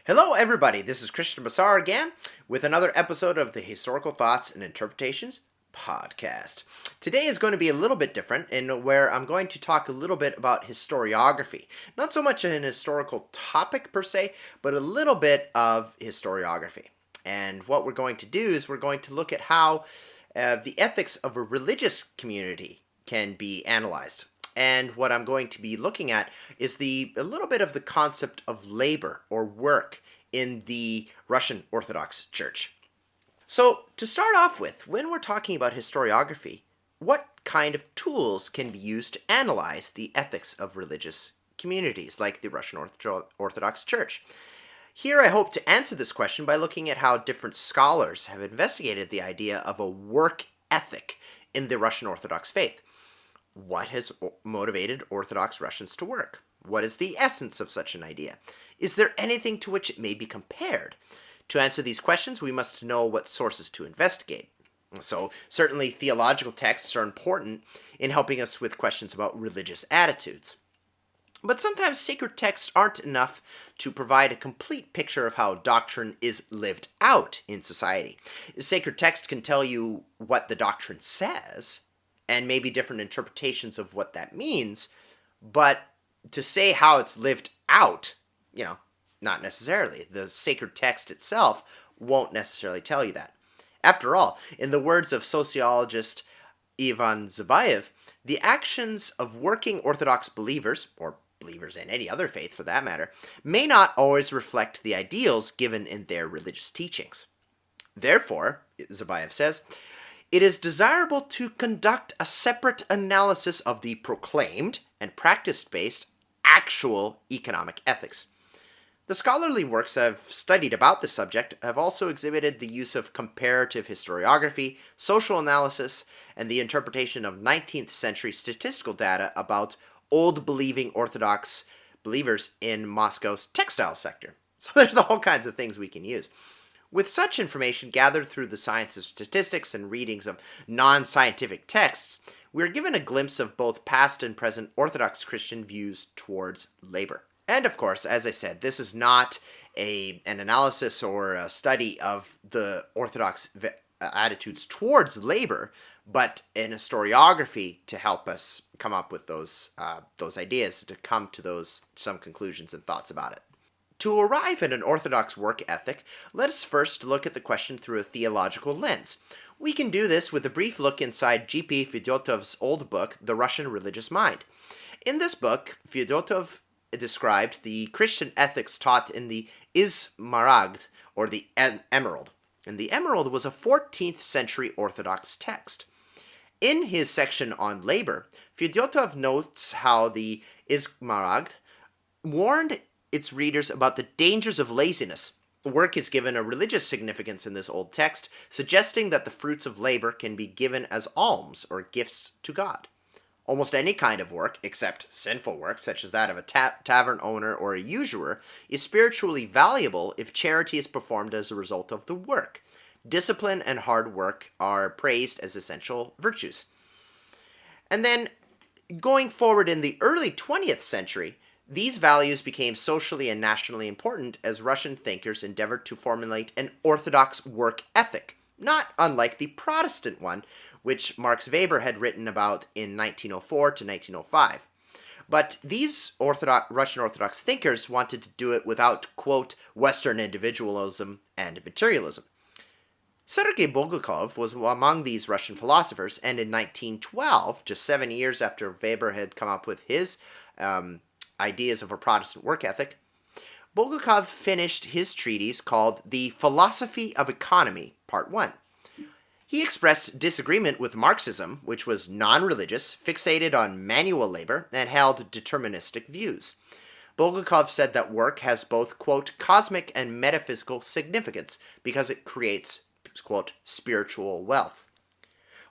Hello, everybody. This is Christian Bassar again with another episode of the Historical Thoughts and Interpretations podcast. Today is going to be a little bit different in where I'm going to talk a little bit about historiography. Not so much an historical topic per se, but a little bit of historiography. And what we're going to do is we're going to look at how the ethics of a religious community can be analyzed. And what I'm going to be looking at is a little bit of the concept of labor or work in the Russian Orthodox Church. So to start off with, when we're talking about historiography, what kind of tools can be used to analyze the ethics of religious communities like the Russian Orthodox Church? Here I hope to answer this question by looking at how different scholars have investigated the idea of a work ethic in the Russian Orthodox faith. What has motivated Orthodox Russians to work? What is the essence of such an idea? Is there anything to which it may be compared? To answer these questions, we must know what sources to investigate. So, certainly theological texts are important in helping us with questions about religious attitudes. But sometimes sacred texts aren't enough to provide a complete picture of how doctrine is lived out in society. A sacred text can tell you what the doctrine says, and maybe different interpretations of what that means, but to say how it's lived out, not necessarily. The sacred text itself won't necessarily tell you that. After all, in the words of sociologist Ivan Zubayev, the actions of working Orthodox believers, or believers in any other faith for that matter, may not always reflect the ideals given in their religious teachings. Therefore, Zubayev says, it is desirable to conduct a separate analysis of the proclaimed and practice-based actual economic ethics. The scholarly works I've studied about this subject have also exhibited the use of comparative historiography, social analysis, and the interpretation of 19th century statistical data about old-believing Orthodox believers in Moscow's textile sector. So there's all kinds of things we can use. With such information gathered through the science of statistics and readings of non-scientific texts, we are given a glimpse of both past and present Orthodox Christian views towards labor. And of course, as I said, this is not an analysis or a study of the Orthodox attitudes towards labor, but an historiography to help us come up with those ideas, to come to some conclusions and thoughts about it. To arrive at an Orthodox work ethic, let us first look at the question through a theological lens. We can do this with a brief look inside G.P. Fedotov's old book, The Russian Religious Mind. In this book, Fedotov described the Christian ethics taught in the Izmaragd, or the Emerald. And the Emerald was a 14th century Orthodox text. In his section on labor, Fedotov notes how the Izmaragd warned its readers about the dangers of laziness. Work is given a religious significance in this old text, suggesting that the fruits of labor can be given as alms or gifts to God. Almost any kind of work, except sinful work, such as that of a tavern owner or a usurer, is spiritually valuable if charity is performed as a result of the work. Discipline and hard work are praised as essential virtues. And then, going forward in the early 20th century, these values became socially and nationally important as Russian thinkers endeavored to formulate an Orthodox work ethic, not unlike the Protestant one, which Max Weber had written about in 1904 to 1905. But these Russian Orthodox thinkers wanted to do it without, quote, Western individualism and materialism. Sergei Bulgakov was among these Russian philosophers, and in 1912, just 7 years after Weber had come up with his ideas of a Protestant work ethic, Bulgakov finished his treatise called The Philosophy of Economy, Part 1. He expressed disagreement with Marxism, which was non-religious, fixated on manual labor, and held deterministic views. Bulgakov said that work has both, quote, cosmic and metaphysical significance because it creates, quote, spiritual wealth.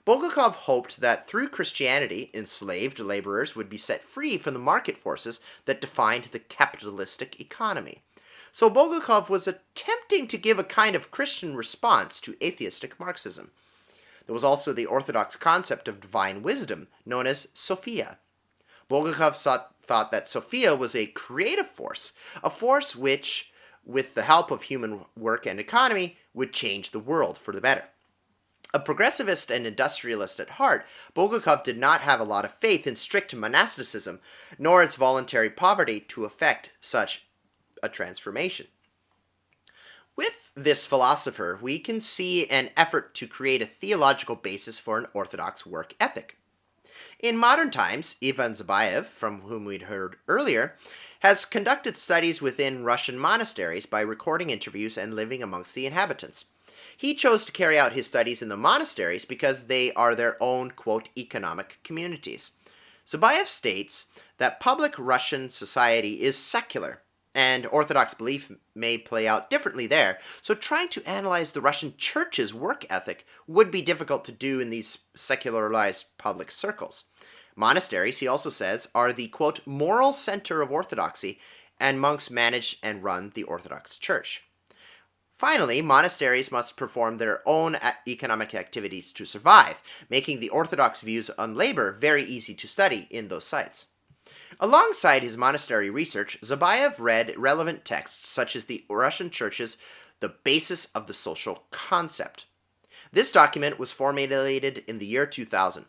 Bulgakov hoped that through Christianity, enslaved laborers would be set free from the market forces that defined the capitalistic economy. So Bulgakov was attempting to give a kind of Christian response to atheistic Marxism. There was also the Orthodox concept of divine wisdom, known as Sophia. Bulgakov thought that Sophia was a creative force, a force which with the help of human work and economy, would change the world for the better. A progressivist and industrialist at heart, Bulgakov did not have a lot of faith in strict monasticism, nor its voluntary poverty to effect such a transformation. With this philosopher, we can see an effort to create a theological basis for an orthodox work ethic. In modern times, Ivan Zabayev, from whom we'd heard earlier, has conducted studies within Russian monasteries by recording interviews and living amongst the inhabitants. He chose to carry out his studies in the monasteries because they are their own, quote, economic communities. Zabayev states that public Russian society is secular, and Orthodox belief may play out differently there, so trying to analyze the Russian church's work ethic would be difficult to do in these secularized public circles. Monasteries, he also says, are the, quote, moral center of orthodoxy, and monks manage and run the Orthodox Church. Finally, monasteries must perform their own economic activities to survive, making the Orthodox views on labor very easy to study in those sites. Alongside his monastery research, Zabayev read relevant texts such as the Russian Church's The Basis of the Social Concept. This document was formulated in the year 2000,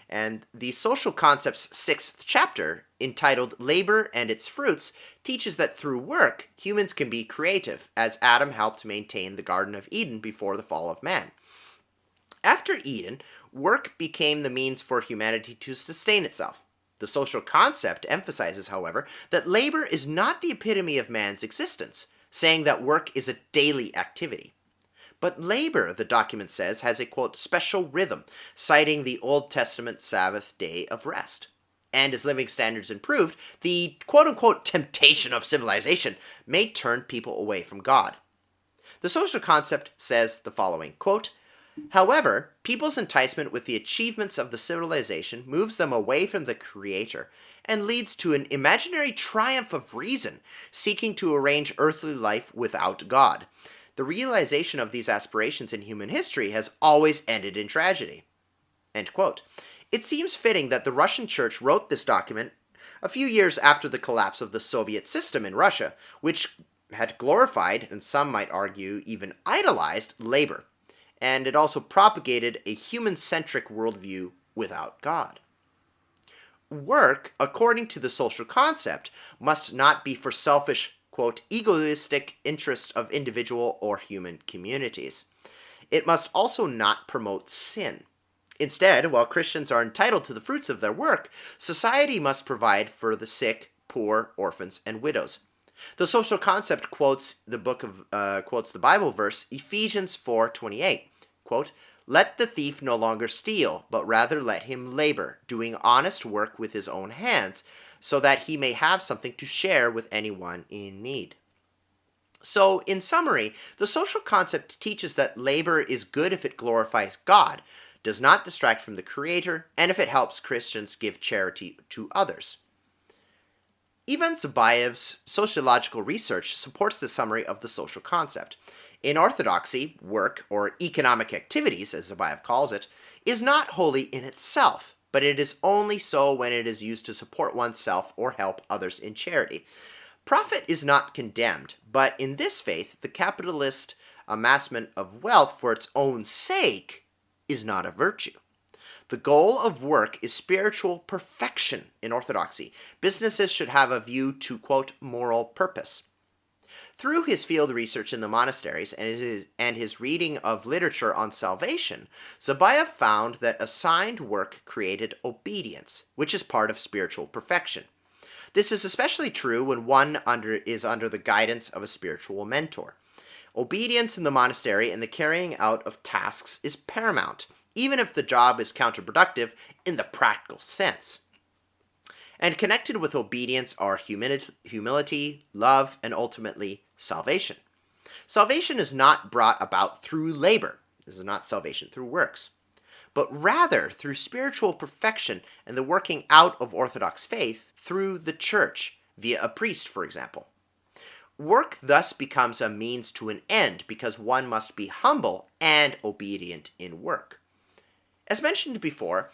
and the Social Concept's 6th chapter, entitled Labor and Its Fruits, teaches that through work, humans can be creative, as Adam helped maintain the Garden of Eden before the fall of man. After Eden, work became the means for humanity to sustain itself. The Social Concept emphasizes, however, that labor is not the epitome of man's existence, saying that work is a daily activity. But labor, the document says, has a, quote, special rhythm, citing the Old Testament Sabbath day of rest. And as living standards improved, the quote-unquote temptation of civilization may turn people away from God. The Social Concept says the following, quote, however, people's enticement with the achievements of the civilization moves them away from the Creator and leads to an imaginary triumph of reason, seeking to arrange earthly life without God. The realization of these aspirations in human history has always ended in tragedy. End quote. It seems fitting that the Russian Church wrote this document a few years after the collapse of the Soviet system in Russia, which had glorified, and some might argue even idolized, labor. And it also propagated a human-centric worldview without God. Work, according to the Social Concept, must not be for selfish, quote, egoistic interests of individual or human communities. It must also not promote sin. Instead, while Christians are entitled to the fruits of their work, society must provide for the sick, poor, orphans, and widows. The Social Concept quotes the Bible verse Ephesians 4:28, quote, let the thief no longer steal, but rather let him labor, doing honest work with his own hands, so that he may have something to share with anyone in need. So, in summary, the Social Concept teaches that labor is good if it glorifies God, does not distract from the Creator, and if it helps Christians give charity to others. Ivan Zabayev's sociological research supports the summary of the Social Concept. In orthodoxy, work, or economic activities, as Zabayev calls it, is not holy in itself, but it is only so when it is used to support oneself or help others in charity. Profit is not condemned, but in this faith, the capitalist amassment of wealth for its own sake is not a virtue. The goal of work is spiritual perfection in orthodoxy. Businesses should have a view to, quote, moral purpose. Through his field research in the monasteries and his reading of literature on salvation, Zabayev found that assigned work created obedience, which is part of spiritual perfection. This is especially true when one is under the guidance of a spiritual mentor. Obedience in the monastery and the carrying out of tasks is paramount, even if the job is counterproductive in the practical sense. And connected with obedience are humility, love, and ultimately salvation. Salvation is not brought about through labor. This is not salvation through works, but rather through spiritual perfection and the working out of Orthodox faith through the church, via a priest, for example. Work thus becomes a means to an end because one must be humble and obedient in work. As mentioned before,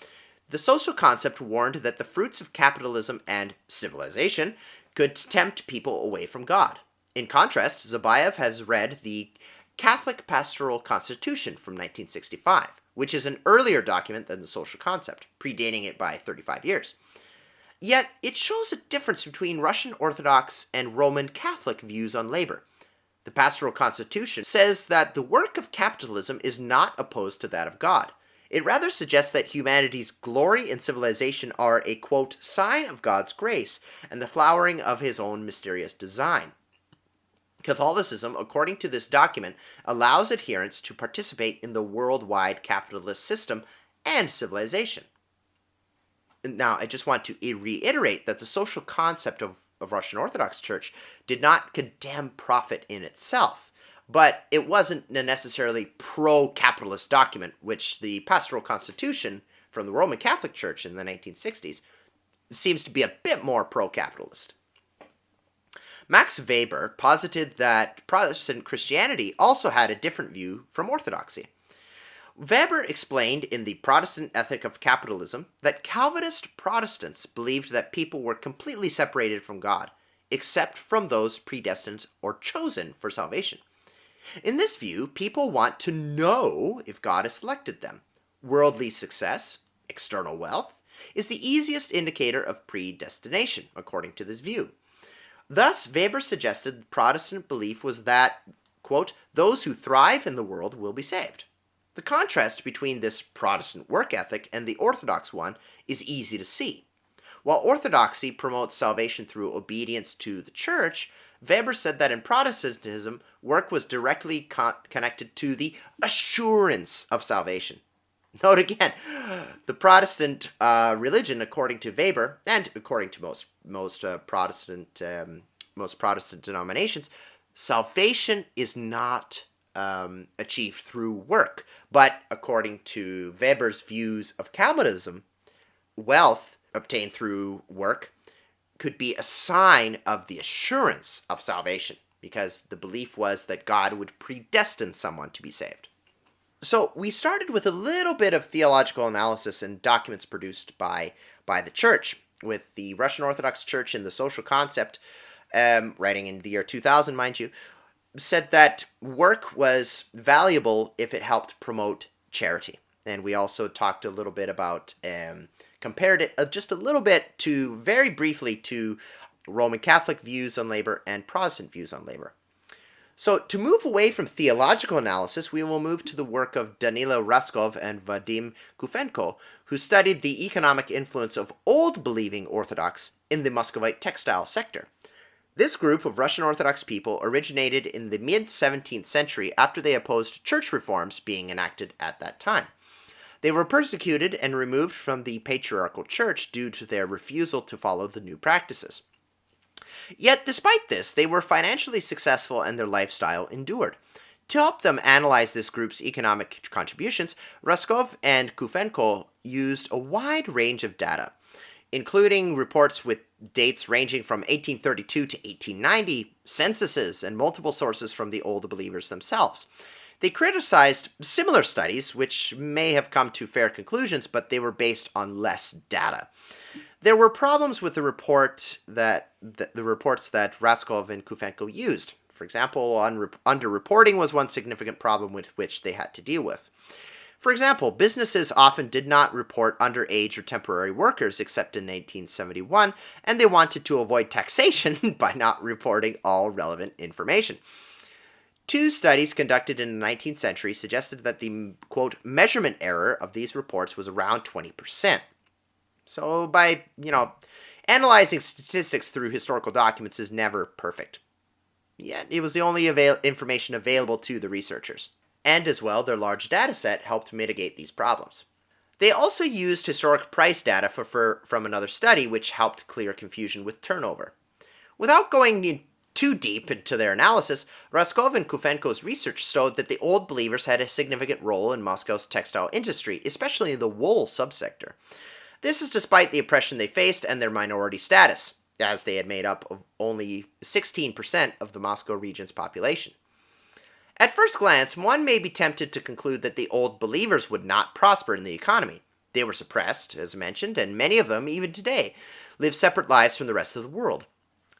the Social Concept warned that the fruits of capitalism and civilization could tempt people away from God. In contrast, Zabayev has read the Catholic Pastoral Constitution from 1965, which is an earlier document than the social concept, predating it by 35 years. Yet, it shows a difference between Russian Orthodox and Roman Catholic views on labor. The Pastoral Constitution says that the work of capitalism is not opposed to that of God. It rather suggests that humanity's glory and civilization are a, quote, sign of God's grace and the flowering of his own mysterious design. Catholicism, according to this document, allows adherents to participate in the worldwide capitalist system and civilization. Now, I just want to reiterate that the social concept of Russian Orthodox Church did not condemn profit in itself, but it wasn't a necessarily pro-capitalist document, which the Pastoral Constitution from the Roman Catholic Church in the 1960s seems to be a bit more pro-capitalist. Max Weber posited that Protestant Christianity also had a different view from Orthodoxy. Weber explained in The Protestant Ethic of Capitalism that Calvinist Protestants believed that people were completely separated from God, except from those predestined or chosen for salvation. In this view, people want to know if God has selected them. Worldly success, external wealth, is the easiest indicator of predestination, according to this view. Thus, Weber suggested Protestant belief was that, quote, those who thrive in the world will be saved. The contrast between this Protestant work ethic and the Orthodox one is easy to see. While Orthodoxy promotes salvation through obedience to the Church, Weber said that in Protestantism, work was directly connected to the assurance of salvation. Note again, the Protestant religion, according to Weber, and according to most Protestant denominations, salvation is not achieved through work. But according to Weber's views of Calvinism, wealth obtained through work could be a sign of the assurance of salvation, because the belief was that God would predestine someone to be saved. So we started with a little bit of theological analysis and documents produced by the Church, with the Russian Orthodox Church in the social concept, writing in the year 2000, mind you, said that work was valuable if it helped promote charity. And we also talked a little bit about, compared it just a little bit to, very briefly, to Roman Catholic views on labor and Protestant views on labor. So to move away from theological analysis, we will move to the work of Danilo Raskov and Vadim Kufenko, who studied the economic influence of old-believing Orthodox in the Muscovite textile sector. This group of Russian Orthodox people originated in the mid-17th century after they opposed church reforms being enacted at that time. They were persecuted and removed from the patriarchal church due to their refusal to follow the new practices. Yet, despite this, they were financially successful and their lifestyle endured. To help them analyze this group's economic contributions, Raskov and Kufenko used a wide range of data, including reports with dates ranging from 1832 to 1890, censuses, and multiple sources from the Old Believers themselves. They criticized similar studies, which may have come to fair conclusions, but they were based on less data. There were problems with the reports that Raskov and Kufenko used. For example, underreporting was one significant problem with which they had to deal with. For example, businesses often did not report underage or temporary workers except in 1871, and they wanted to avoid taxation by not reporting all relevant information. Two studies conducted in the 19th century suggested that the, quote, measurement error of these reports was around 20%. So by, analyzing statistics through historical documents is never perfect. Yet it was the only information available to the researchers. And as well, their large data set helped mitigate these problems. They also used historic price data from another study, which helped clear confusion with turnover. Without going too deep into their analysis, Raskov and Kufenko's research showed that the Old Believers had a significant role in Moscow's textile industry, especially in the wool subsector. This is despite the oppression they faced and their minority status, as they had made up of only 16% of the Moscow region's population. At first glance, one may be tempted to conclude that the Old Believers would not prosper in the economy. They were suppressed, as mentioned, and many of them, even today, live separate lives from the rest of the world.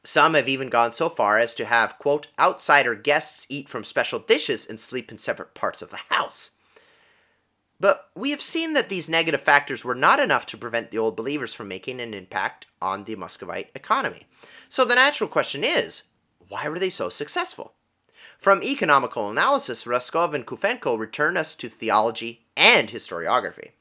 Some have even gone so far as to have, quote, outsider guests eat from special dishes and sleep in separate parts of the house. But we have seen that these negative factors were not enough to prevent the Old Believers from making an impact on the Muscovite economy. So the natural question is, why were they so successful? From economical analysis, Raskov and Kufenko return us to theology and historiography.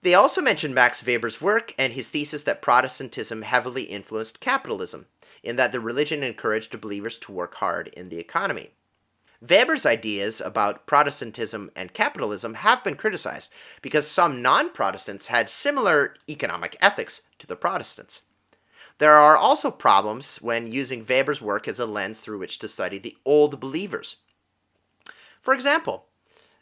They also mention Max Weber's work and his thesis that Protestantism heavily influenced capitalism, in that the religion encouraged the believers to work hard in the economy. Weber's ideas about Protestantism and capitalism have been criticized because some non-Protestants had similar economic ethics to the Protestants. There are also problems when using Weber's work as a lens through which to study the Old Believers. For example,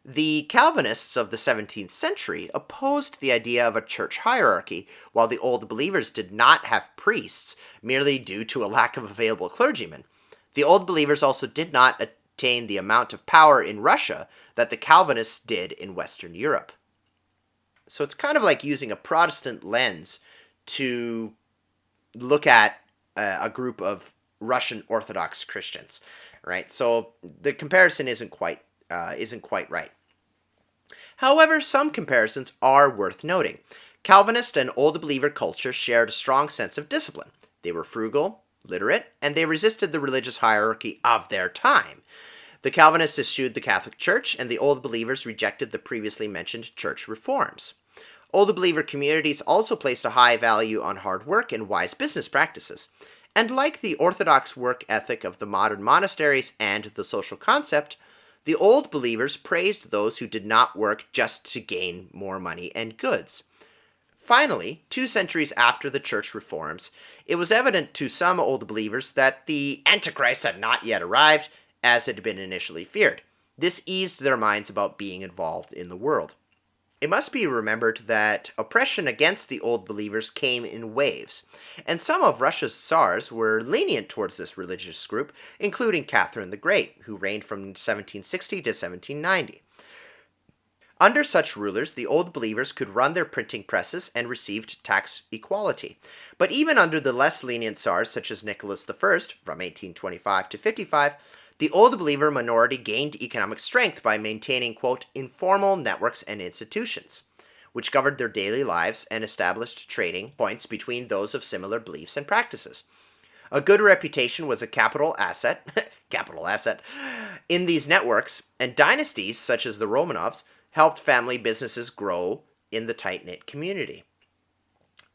the Calvinists of the 17th century opposed the idea of a church hierarchy, while the Old Believers did not have priests merely due to a lack of available clergymen. The Old Believers also did not attain the amount of power in Russia that the Calvinists did in Western Europe. So it's kind of like using a Protestant lens to look at a group of Russian Orthodox Christians, right? So the comparison isn't quite right. However, some comparisons are worth noting. Calvinist and Old Believer culture shared a strong sense of discipline. They were frugal, literate, and they resisted the religious hierarchy of their time. The Calvinists eschewed the Catholic Church, and the Old Believers rejected the previously mentioned church reforms. Old Believer communities also placed a high value on hard work and wise business practices. And like the Orthodox work ethic of the modern monasteries and the social concept, the Old Believers praised those who did not work just to gain more money and goods. Finally, 2 centuries after the church reforms, it was evident to some Old Believers that the Antichrist had not yet arrived, as had been initially feared. This eased their minds about being involved in the world. It must be remembered that oppression against the Old Believers came in waves, and some of Russia's Tsars were lenient towards this religious group, including Catherine the Great, who reigned from 1760 to 1790. Under such rulers, the Old Believers could run their printing presses and received tax equality. But even under the less lenient Tsars, such as Nicholas I, from 1825 to 55, the Old Believer minority gained economic strength by maintaining, quote, informal networks and institutions, which governed their daily lives and established trading points between those of similar beliefs and practices. A good reputation was a capital asset in these networks, and dynasties, such as the Romanovs, helped family businesses grow in the tight-knit community.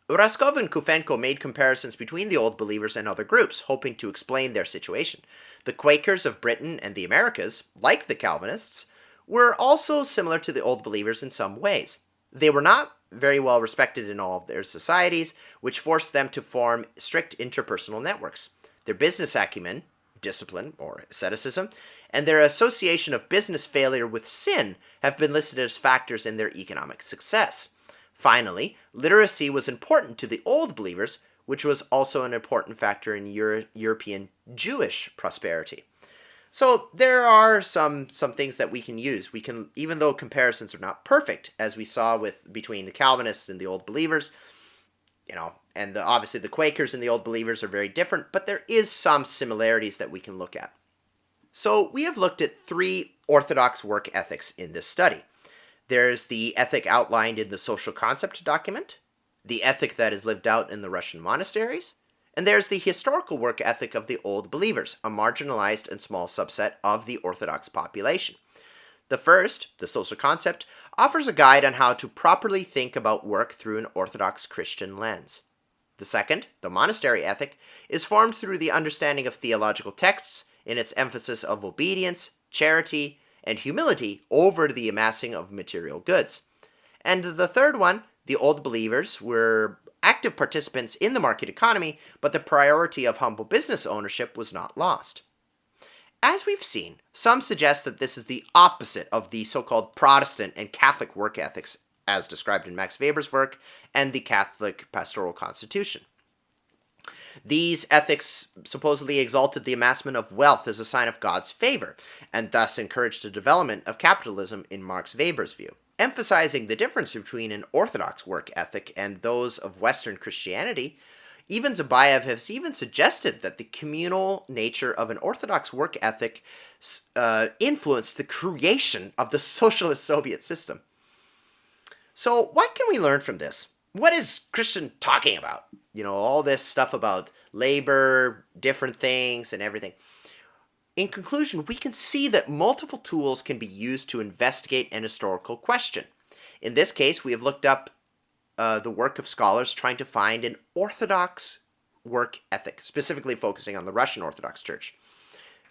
Raskov and Kufenko made comparisons between the Old Believers and other groups, hoping to explain their situation. The Quakers of Britain and the Americas, like the Calvinists, were also similar to the Old Believers in some ways. They were not very well respected in all of their societies, which forced them to form strict interpersonal networks. Their business acumen, discipline or asceticism, and their association of business failure with sin have been listed as factors in their economic success. Finally, literacy was important to the Old Believers, which was also an important factor in European Jewish prosperity. So there are some things that we can use. We can, even though comparisons are not perfect, as we saw between the Calvinists and the Old Believers, and obviously the Quakers and the Old Believers are very different, but there is some similarities that we can look at. So we have looked at 3 Orthodox work ethics in this study. There's the ethic outlined in the social concept document, the ethic that is lived out in the Russian monasteries, and there's the historical work ethic of the Old Believers, a marginalized and small subset of the Orthodox population. The first, the social concept, offers a guide on how to properly think about work through an Orthodox Christian lens. The second, the monastery ethic, is formed through the understanding of theological texts in its emphasis of obedience, charity, and humility over the amassing of material goods. And the third one, the Old Believers, were active participants in the market economy, but the priority of humble business ownership was not lost. As we've seen, some suggest that this is the opposite of the so-called Protestant and Catholic work ethics as described in Max Weber's work and the Catholic Pastoral Constitution. These ethics supposedly exalted the amassment of wealth as a sign of God's favor, and thus encouraged the development of capitalism in Max Weber's view. Emphasizing the difference between an Orthodox work ethic and those of Western Christianity, Ivan Zabayev has even suggested that the communal nature of an Orthodox work ethic influenced the creation of the socialist Soviet system. So what can we learn from this? What is Christian talking about? All this stuff about labor, different things, and everything. In conclusion, we can see that multiple tools can be used to investigate an historical question. In this case, we have looked up the work of scholars trying to find an Orthodox work ethic, specifically focusing on the Russian Orthodox Church.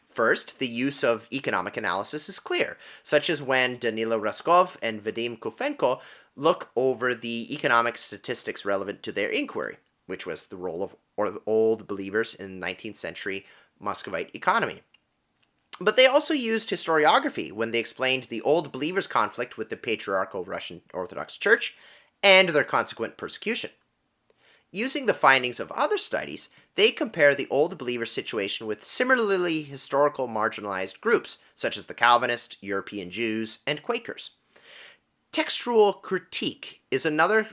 First, the use of economic analysis is clear, such as when Danilo Raskov and Vadim Kufenko look over the economic statistics relevant to their inquiry, which was the role of old believers in 19th century Muscovite economy. But they also used historiography when they explained the old believers' conflict with the patriarchal Russian Orthodox Church and their consequent persecution. Using the findings of other studies, they compare the old believer situation with similarly historical marginalized groups, such as the Calvinists, European Jews, and Quakers. Textual critique is another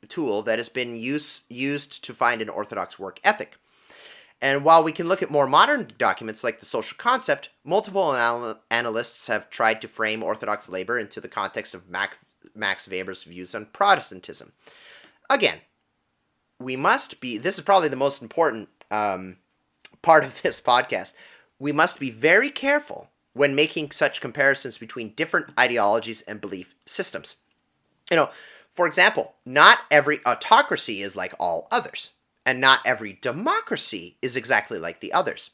tool that has been used to find an Orthodox work ethic. And while we can look at more modern documents like the social concept, multiple analysts have tried to frame Orthodox labor into the context of Max Weber's views on Protestantism. Again, this is probably the most important part of this podcast, we must be very careful when making such comparisons between different ideologies and belief systems. For example, not every autocracy is like all others, and not every democracy is exactly like the others.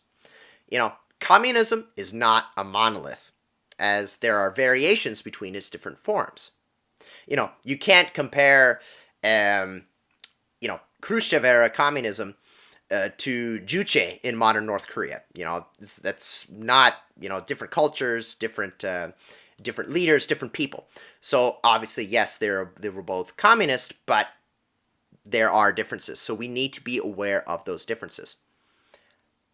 Communism is not a monolith, as there are variations between its different forms. You can't compare, Khrushchev-era communism to Juche in modern North Korea. That's not, different cultures, different leaders, different people. So obviously, yes, they were both communist, but there are differences. So we need to be aware of those differences.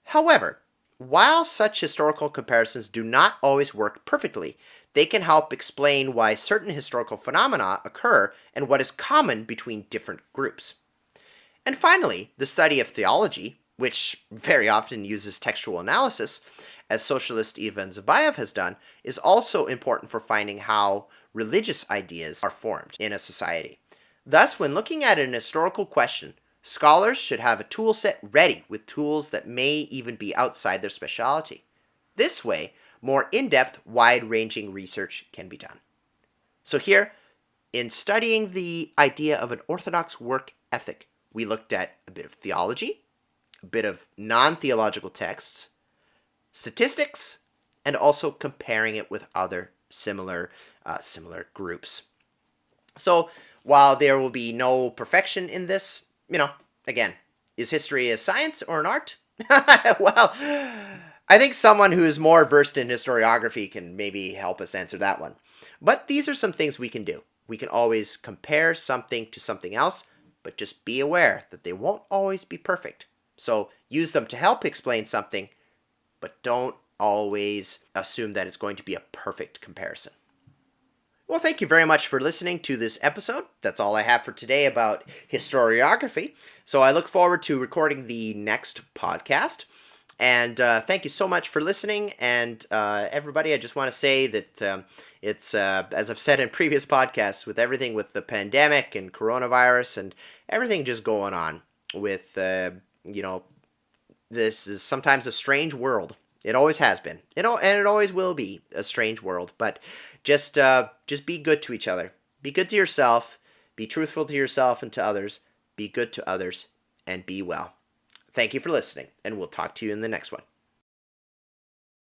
However, while such historical comparisons do not always work perfectly, they can help explain why certain historical phenomena occur and what is common between different groups. And finally, the study of theology, which very often uses textual analysis, as socialist Ivan Zabayev has done, is also important for finding how religious ideas are formed in a society. Thus, when looking at an historical question, scholars should have a tool set ready with tools that may even be outside their specialty. This way, more in-depth, wide-ranging research can be done. So here, in studying the idea of an Orthodox work ethic, we looked at a bit of theology, a bit of non-theological texts, statistics, and also comparing it with other similar groups. So while there will be no perfection in this, again, is history a science or an art? Well, I think someone who is more versed in historiography can maybe help us answer that one. But these are some things we can do. We can always compare something to something else, but just be aware that they won't always be perfect. So use them to help explain something, but don't always assume that it's going to be a perfect comparison. Well, thank you very much for listening to this episode. That's all I have for today about historiography. So I look forward to recording the next podcast. And thank you so much for listening. And everybody, I just want to say that it's, as I've said in previous podcasts, with everything with the pandemic and coronavirus and everything just going on with, this is sometimes a strange world. It always has been. And it always will be a strange world. But just be good to each other. Be good to yourself. Be truthful to yourself and to others. Be good to others. And be well. Thank you for listening, and we'll talk to you in the next one.